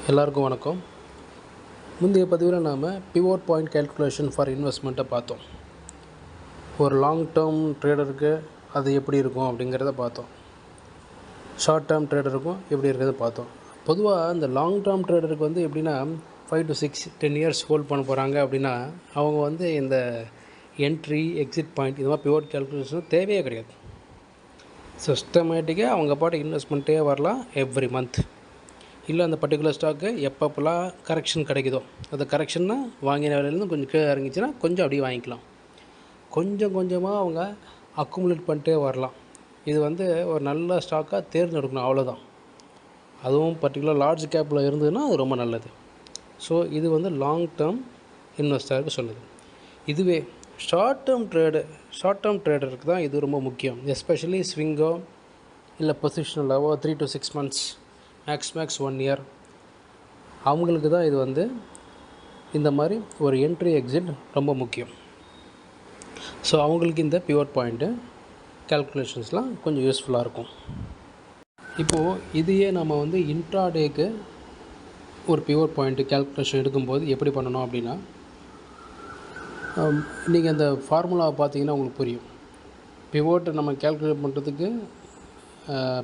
எல்லாருக்கும் வணக்கம். முந்தைய பதிவில் நாம் பிவோட் பாயிண்ட் கேல்குலேஷன் ஃபார் இன்வெஸ்ட்மெண்ட்டை பார்த்தோம். ஒரு லாங் டேர்ம் ட்ரேடருக்கு அது எப்படி இருக்கும் அப்படிங்கிறத பார்த்தோம். ஷார்ட் டேர்ம் ட்ரேடருக்கும் எப்படி இருக்கிறத பார்த்தோம். பொதுவாக இந்த லாங் டேர்ம் ட்ரேடருக்கு வந்து எப்படின்னா 5 to 6 10 இயர்ஸ் ஹோல்ட் பண்ண போகிறாங்க அப்படின்னா அவங்க வந்து இந்த என்ட்ரி எக்ஸிட் பாயிண்ட் இது மாதிரி பிவோட் கேல்குலேஷன் தேவையே கிடையாது. சிஸ்டமேட்டிக்காக அவங்க பாட்டு இன்வெஸ்ட்மெண்ட்டே வரலாம் எவ்ரி மந்த். இல்லை அந்த பர்டிகுலர் ஸ்டாக்கு எப்பப்போலாம் கரெக்ஷன் கிடைக்குதோ அந்த கரெக்ஷன்னா வாங்கின விலையிலேருந்து கொஞ்சம் கீழே இறங்கிச்சின்னா கொஞ்சம் அப்படியே வாங்கிக்கலாம். கொஞ்சம் கொஞ்சமாக அவங்க அக்குமுலேட் பண்ணிட்டே வரலாம். இது வந்து ஒரு நல்ல ஸ்டாக்காக தேர்ந்தெடுக்கணும், அவ்வளோதான். அதுவும் பர்டிகுலர் லார்ஜ் கேப்பில் இருந்ததுன்னா அது ரொம்ப நல்லது. ஸோ இது வந்து லாங் டேர்ம் இன்வெஸ்டருக்கு சொன்னது. இதுவே ஷார்ட் டேர்ம் ட்ரேடருக்கு தான் இது ரொம்ப முக்கியம். எஸ்பெஷலி ஸ்விங்கோ இல்லை பொசிஷனலாவோ 3 to 6 months மேக்ஸ் 1 year அவங்களுக்கு தான் இது வந்து இந்த மாதிரி ஒரு என்ட்ரி எக்ஸிட் ரொம்ப முக்கியம். ஸோ அவங்களுக்கு இந்த பிவோட் பாயிண்ட்டு கேல்குலேஷன்ஸ்லாம் கொஞ்சம் யூஸ்ஃபுல்லாக இருக்கும். இப்போது இதையே நம்ம வந்து இன்ட்ராடேக்கு ஒரு பிவோட் பாயிண்ட்டு கேல்குலேஷன் எடுக்கும்போது எப்படி பண்ணணும் அப்படின்னா, நீங்கள் அந்த ஃபார்முலாவை பார்த்தீங்கன்னா உங்களுக்கு புரியும். பிவோட்டை நம்ம கேல்குலேட் பண்ணுறதுக்கு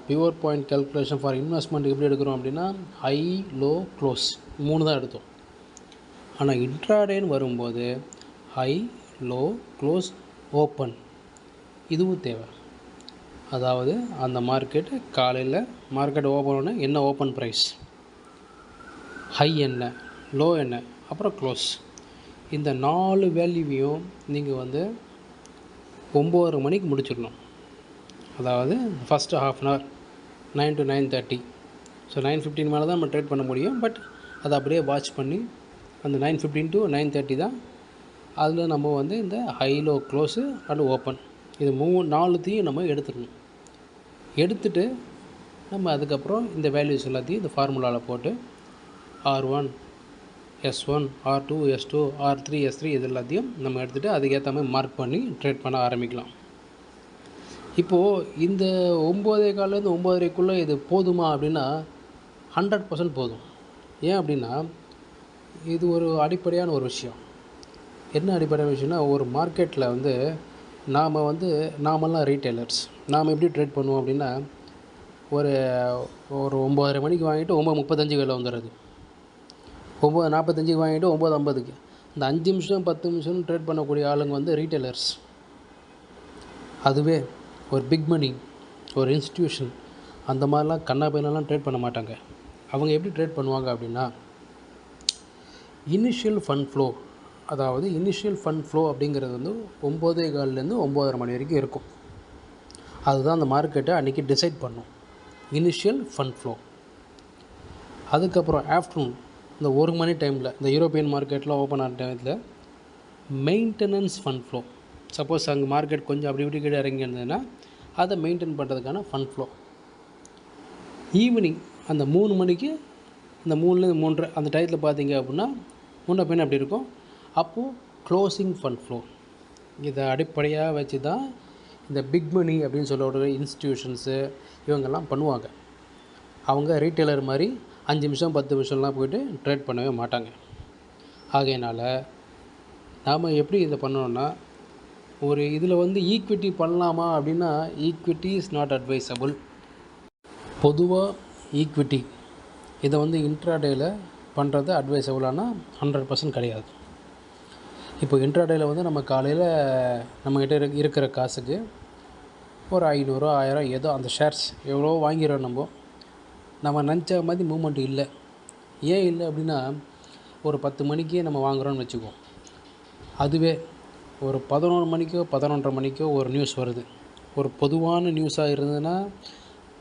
pivot point calculation for investment எப்படி எடுக்கிறோம் அப்படின்னா ஹை லோ க்ளோஸ் 3 தான் எடுத்தோம். ஆனால் இன்ட்ராடேன்னு வரும்போது ஹை லோ க்ளோஸ் ஓப்பன் இதுவும் தேவை. அதாவது அந்த மார்க்கெட்டு காலையில் மார்க்கெட் ஓப்பன் ஒன்று என்ன ஓப்பன் ப்ரைஸ், ஹை என்ன, லோ என்ன, அப்புறம் க்ளோஸ், இந்த 4 வேல்யூவையும் நீங்கள் வந்து 9 மணிக்கு முடிச்சிடணும். அதாவது ஃபஸ்ட்டு ½ hour 9 to 9:30. ஸோ 9:15 மேலே தான் நம்ம ட்ரேட் பண்ண முடியும். பட் அதை அப்படியே வாட்ச் பண்ணி அந்த 9:15 to 9:30 தான் அதில் நம்ம வந்து இந்த high low close and open இது 4த்தையும் நம்ம எடுத்துடணும். எடுத்துட்டு நம்ம அதுக்கப்புறம் இந்த வேல்யூஸ் எல்லாத்தையும் இந்த ஃபார்முலாவில் போட்டு R1 S1 R2 S2 R3 S3 இது எல்லாத்தையும் நம்ம எடுத்துகிட்டு அதுக்கேற்ற மாதிரி மார்க் பண்ணி ட்ரேட் பண்ண ஆரம்பிக்கலாம். இப்போது இந்த 9:15 9:30 இது போதுமா அப்படின்னா 100% போதும். ஏன் அப்படின்னா இது ஒரு அடிப்படையான ஒரு விஷயம். என்ன அடிப்படையான விஷயம்னா, ஒரு மார்க்கெட்டில் வந்து நாமெல்லாம் ரீட்டைலர்ஸ் நாம் எப்படி ட்ரேட் பண்ணுவோம் அப்படின்னா ஒரு 9:30 மணிக்கு வாங்கிட்டு 9:35 வெளில வந்துடுறது, 9:45 வாங்கிட்டு 9:50 இந்த 5 நிமிஷம் 10 நிமிஷம் ட்ரேட் பண்ணக்கூடிய ஆளுங்க வந்து ரீட்டைலர்ஸ். அதுவே ஒரு பிக் மணி ஒரு இன்ஸ்டிடியூஷன் அந்த மாதிரிலாம் கண்ணா பையனெல்லாம் ட்ரேட் பண்ண மாட்டாங்க. அவங்க எப்படி ட்ரேட் பண்ணுவாங்க அப்படின்னா இனிஷியல் ஃபண்ட் ஃப்ளோ, அதாவது இனிஷியல் ஃபண்ட் ஃப்ளோ அப்படிங்கிறது வந்து 9:15 9:30 மணி வரைக்கும் இருக்கும். அதுதான் அந்த மார்க்கெட்டை அன்றைக்கி டிசைட் பண்ணும், இனிஷியல் ஃபண்ட் ஃப்ளோ. அதுக்கப்புறம் ஆஃப்டர்நூன் இந்த 1 மணி டைமில் இந்த யூரோப்பியன் மார்க்கெட்டில் ஓப்பன் ஆன டைமத்தில் மெயின்டெனன்ஸ் ஃபண்ட் ஃப்ளோ. சப்போஸ் அங்கே மார்க்கெட் கொஞ்சம் அப்படி இப்படி கீழே இறங்கி இருந்ததுன்னா அதை மெயின்டைன் பண்ணுறதுக்கான ஃபண்ட் ஃப்ளோ. ஈவினிங் அந்த 3 மணிக்கு இந்த 3லேருந்து 3:30 அந்த டயத்தில் பார்த்தீங்க அப்படின்னா முன்ன பின்ன அப்படி இருக்கும். அப்போது க்ளோசிங் ஃபண்ட் ஃப்ளோ. இதை அடிப்படையாக வச்சு தான் இந்த பிக் மணி அப்படின்னு சொல்ல இன்ஸ்டிடியூஷன்ஸு இவங்கெல்லாம் பண்ணுவாங்க. அவங்க ரீட்டைலர் மாதிரி 5 நிமிஷம் 10 நிமிஷம்லாம் போய்ட்டு ட்ரேட் பண்ணவே மாட்டாங்க. ஆகையினால் நாம் எப்படி இதை பண்ணோன்னா, ஒரு இதில் வந்து ஈக்விட்டி பண்ணலாமா அப்படின்னா ஈக்விட்டி இஸ் நாட் அட்வைசபிள். பொதுவாக ஈக்விட்டி இதை வந்து இன்ட்ராடேயில் பண்ணுறது அட்வைசபிளானா 100% கிடையாது. இப்போ இன்ட்ராடேயில் வந்து நம்ம காலையில் நம்மக்கிட்ட இருக்கிற காசுக்கு ஒரு 500 1000 ஏதோ அந்த ஷேர்ஸ் எவ்வளோ வாங்கிறோம். நம்ம நினச்ச மாதிரி மூமெண்ட் இல்லை. ஏன் இல்லை அப்படின்னா ஒரு 10 மணிக்கே நம்ம வாங்குகிறோன்னு வச்சுக்குவோம். அதுவே ஒரு 11 மணிக்கோ 11:30 மணிக்கோ ஒரு நியூஸ் வருது, ஒரு பொதுவான நியூஸாக இருந்ததுன்னா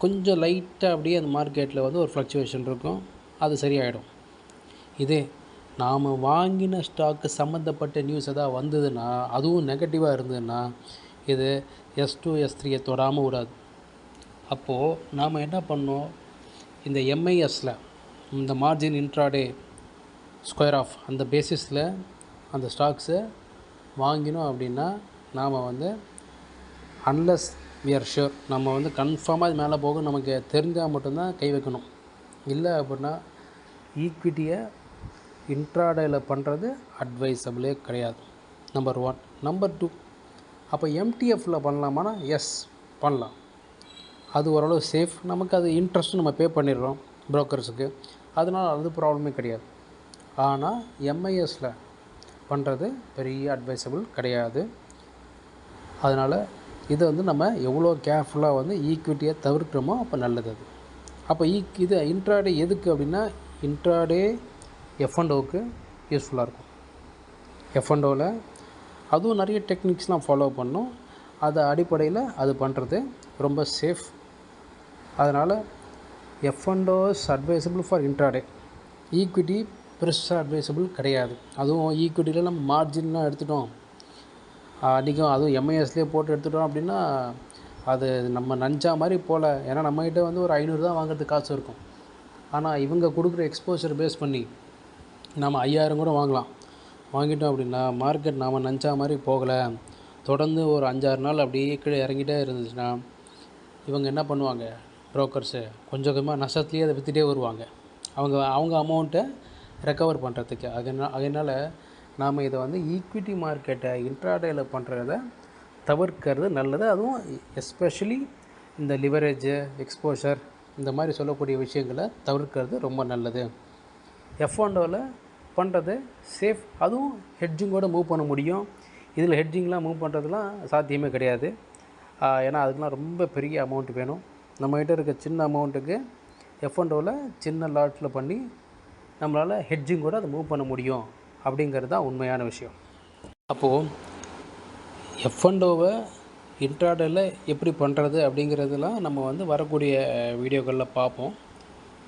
கொஞ்சம் லைட்டாக அப்படியே அந்த மார்க்கெட்டில் வந்து ஒரு ஃப்ளக்சுவேஷன் இருக்கும், அது சரியாயிடும். இதே நாம் வாங்கின ஸ்டாக்கு சம்மந்தப்பட்ட நியூஸ் எதாவது வந்ததுன்னா அதுவும் நெகட்டிவாக இருந்ததுன்னா இது S2 S3 தொடாமல் விடாது. அப்போது நாம் என்ன பண்ணோம், இந்த MISல இந்த மார்ஜின் இன்ட்ராடே ஸ்கொயர் ஆஃப் அந்த பேசிஸில் அந்த ஸ்டாக்ஸை வாங்கினோம் அப்படின்னா நாம் வந்து அன்லஸ் வி ஆர் ஷுர் நம்ம வந்து கன்ஃபார்மாக இது மேலே போகும் நமக்கு தெரிஞ்சால் மட்டும்தான் கை வைக்கணும். இல்லை அப்படின்னா ஈக்விட்டியை இன்ட்ராடேயில் பண்ணுறது அட்வைசபிளே கிடையாது. நம்பர் 1. நம்பர் 2, அப்போ எம்டிஎஃப்பில் பண்ணலாமானா எஸ் பண்ணலாம். அது ஓரளவு சேஃப். நமக்கு அது இன்ட்ரெஸ்ட்டும் நம்ம பே பண்ணிடுறோம் ப்ரோக்கர்ஸுக்கு, அதனால் அது ப்ராப்ளமே கிடையாது. ஆனால் எம்ஐஎஸில் பண்ணுறது பெரிய அட்வைசபிள் கிடையாது. அதனால் இதை வந்து நம்ம எவ்வளோ கேர்ஃபுல்லாக வந்து ஈக்விட்டியை தவிர்க்கிறோமோ அப்போ நல்லது. அது அப்போ இது இன்ட்ராடே எதுக்கு அப்படின்னா, இன்ட்ராடே எஃப்என்டோவுக்கு யூஸ்ஃபுல்லாக இருக்கும். எஃப்என்டோவில் அதுவும் நிறைய டெக்னிக்ஸ்லாம் ஃபாலோ பண்ணணும். அது அடிப்படையில் அது பண்ணுறது ரொம்ப சேஃப். அதனால் F and O is advisable for intraday. Equity பெருசாக அட்வைசபிள் கிடையாது. அதுவும் ஈக்விட்டியில் நம்ம மார்ஜின்லாம் எடுத்துட்டோம் அன்றைக்கும், அதுவும் எம்ஐஎஸ்லேயே போட்டு எடுத்துட்டோம் அப்படின்னா அது நம்ம நஞ்சா மாதிரி போல். ஏன்னா நம்மகிட்ட வந்து ஒரு 500 தான் வாங்குறதுக்கு காசு இருக்கும். ஆனால் இவங்க கொடுக்குற எக்ஸ்போஷர் பேஸ் பண்ணி நம்ம 5000 கூட வாங்கலாம். வாங்கிட்டோம் அப்படின்னா மார்க்கெட் நாம் நஞ்சா மாதிரி போகலை, தொடர்ந்து ஒரு 5-6 நாள் அப்படியே கீழே இறங்கிட்டே இருந்துச்சுன்னா இவங்க என்ன பண்ணுவாங்க, ப்ரோக்கர்ஸு கொஞ்சம் கொஞ்சமாக நஷ்டத்துலேயே அதை விற்றுட்டே வருவாங்க அவங்க அமௌண்ட்டை ரெக்கவர் பண்ணுறதுக்கு. அதனால் நாம் இதை வந்து ஈக்விட்டி மார்க்கெட்டை இன்ட்ராடேயில் பண்ணுறத தவிர்க்கிறது நல்லது. அதுவும் எஸ்பெஷலி இந்த லிவரேஜு, எக்ஸ்போஷர் இந்த மாதிரி சொல்லக்கூடிய விஷயங்களை தவிர்க்கிறது ரொம்ப நல்லது. எஃப்என்டோவில் பண்ணுறது சேஃப். அதுவும் ஹெட்ஜிங்கோடு மூவ் பண்ண முடியும். இதில் ஹெட்ஜிங்லாம் மூவ் பண்ணுறதுலாம் சாத்தியமே கிடையாது. ஏன்னா அதுக்கெலாம் ரொம்ப பெரிய அமௌண்ட் வேணும். நம்மகிட்ட இருக்க சின்ன அமௌண்ட்டுக்கு எஃப்என்டோவில் சின்ன லாட்டில் பண்ணி நம்மளால் ஹெட்ஜிங்கோடு அதை மூவ் பண்ண முடியும் அப்படிங்கிறது தான் உண்மையான விஷயம். அப்போது எஃப்என்டோவை இன்ட்ராடேயில் எப்படி பண்ணுறது அப்படிங்கிறதுலாம் நம்ம வந்து வரக்கூடிய வீடியோக்களில் பார்ப்போம்.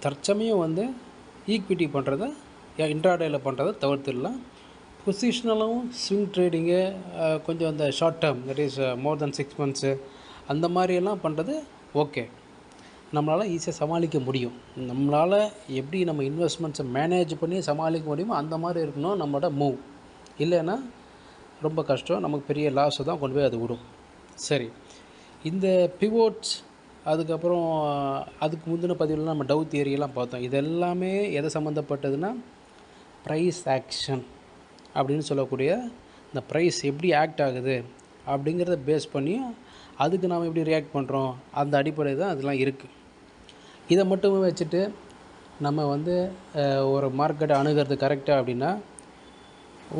தற்சமயம் வந்து ஈக்விட்டி பண்ணுறத இன்ட்ராடேயில் பண்ணுறதை தவிர்த்துடலாம். பொசிஷனலாகவும் ஸ்விங் ட்ரேடிங்கு, கொஞ்சம் அந்த short term, that is more then 6 months அந்த மாதிரியெல்லாம் பண்ணுறது ஓகே, நம்மளால் ஈஸியாக சமாளிக்க முடியும். நம்மளால் எப்படி நம்ம இன்வெஸ்ட்மெண்ட்ஸை மேனேஜ் பண்ணி சமாளிக்க முடியுமோ அந்த மாதிரி இருக்கணும் நம்மளோட மூவ். இல்லைன்னா ரொம்ப கஷ்டம், நமக்கு பெரிய லாஸை தான் கொண்டு போய் அது விடும். சரி, இந்த பிவோட்ஸ் அதுக்கப்புறம் அதுக்கு முந்தின பதிவில் நம்ம டவ் தியரியெல்லாம் பார்த்தோம். இதெல்லாமே எதை சம்மந்தப்பட்டதுன்னா ப்ரைஸ் ஆக்ஷன் அப்படின்னு சொல்லக்கூடிய இந்த ப்ரைஸ் எப்படி ஆக்ட் ஆகுது அப்படிங்கிறத பேஸ் பண்ணி அதுக்கு நாம் எப்படி ரியாக்ட் பண்ணுறோம் அந்த அடிப்படை தான் அதெல்லாம் இருக்குது. இதை மட்டுமே வச்சுட்டு நம்ம வந்து ஒரு மார்க்கெட்டை அணுகிறது கரெக்டாக அப்படின்னா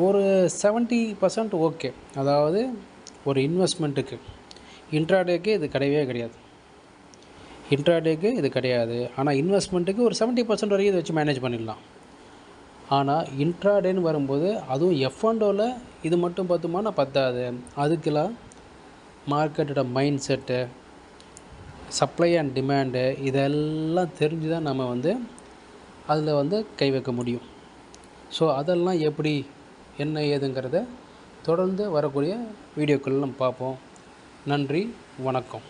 ஒரு 70% ஓகே. அதாவது ஒரு இன்வெஸ்ட்மெண்ட்டுக்கு இன்ட்ராடேக்கு இது கிடையாது. ஆனால் இன்வெஸ்ட்மெண்ட்டுக்கு ஒரு 70% வரைக்கும் இதை வச்சு மேனேஜ் பண்ணிடலாம். ஆனால் இன்ட்ராடேன்னு வரும்போது அதுவும் எஃப்என்டோவில் இது மட்டும் பார்த்துமானா பத்தாது. அதுக்கெல்லாம் மார்க்கெட்டோட mindset, supply and demand இதெல்லாம் தெரிஞ்சு தான் நம்ம வந்து அதில் வந்து கை வைக்க முடியும். ஸோ அதெல்லாம் எப்படி என்ன ஏதுங்கிறத தொடர்ந்து வரக்கூடிய வீடியோக்கள் நம்ம பார்ப்போம். நன்றி, வணக்கம்.